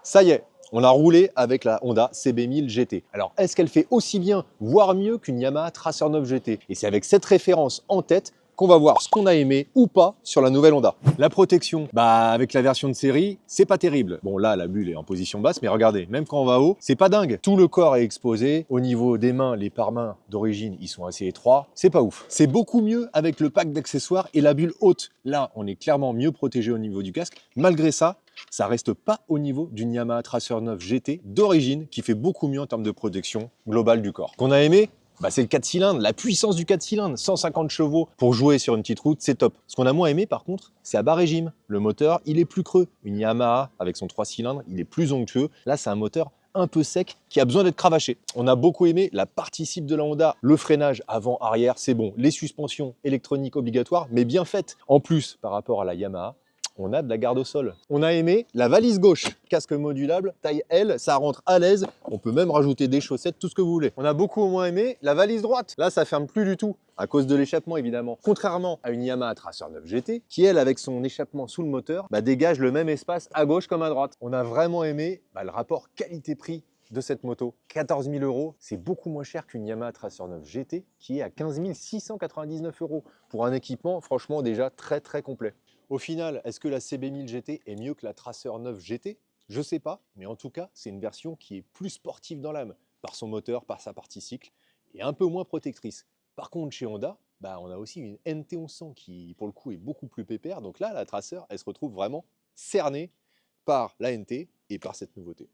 Ça y est, on a roulé avec la Honda CB1000 GT. Alors, est-ce qu'elle fait aussi bien, voire mieux qu'une Yamaha Tracer 9 GT? Et c'est avec cette référence en tête qu'on va voir ce qu'on a aimé ou pas sur la nouvelle Honda. La protection, avec la version de série, c'est pas terrible. Bon, là, la bulle est en position basse, mais regardez, même quand on va haut, c'est pas dingue. Tout le corps est exposé. Au niveau des mains, les pare-mains d'origine, ils sont assez étroits. C'est pas ouf. C'est beaucoup mieux avec le pack d'accessoires et la bulle haute. Là, on est clairement mieux protégé au niveau du casque. Malgré ça, ça reste pas au niveau d'une Yamaha Tracer 9 GT d'origine qui fait beaucoup mieux en termes de protection globale du corps. Qu'on a aimé, c'est le 4 cylindres, la puissance du 4 cylindres, 150 chevaux pour jouer sur une petite route, c'est top. Ce qu'on a moins aimé par contre, c'est à bas régime. Le moteur, il est plus creux. Une Yamaha avec son 3 cylindres, il est plus onctueux. Là, c'est un moteur un peu sec qui a besoin d'être cravaché. On a beaucoup aimé la partie cible de la Honda, le freinage avant-arrière, c'est bon. Les suspensions électroniques obligatoires, mais bien faites. En plus, par rapport à la Yamaha, on a de la garde au sol. On a aimé la valise gauche, casque modulable, taille L, ça rentre à l'aise. On peut même rajouter des chaussettes, tout ce que vous voulez. On a beaucoup moins aimé la valise droite. Là, ça ferme plus du tout, à cause de l'échappement évidemment. Contrairement à une Yamaha Tracer 9 GT, qui elle, avec son échappement sous le moteur, dégage le même espace à gauche comme à droite. On a vraiment aimé le rapport qualité-prix de cette moto. 14 000 €, c'est beaucoup moins cher qu'une Yamaha Tracer 9 GT qui est à 15 699 € pour un équipement franchement déjà très complet. Au final, est-ce que la CB1000 GT est mieux que la Tracer 9 GT? Je sais pas, mais en tout cas, c'est une version qui est plus sportive dans l'âme, par son moteur, par sa partie cycle, et un peu moins protectrice. Par contre, chez Honda, on a aussi une NT 1100 qui, pour le coup, est beaucoup plus pépère. Donc là, la Tracer, elle se retrouve vraiment cernée par la NT et par cette nouveauté.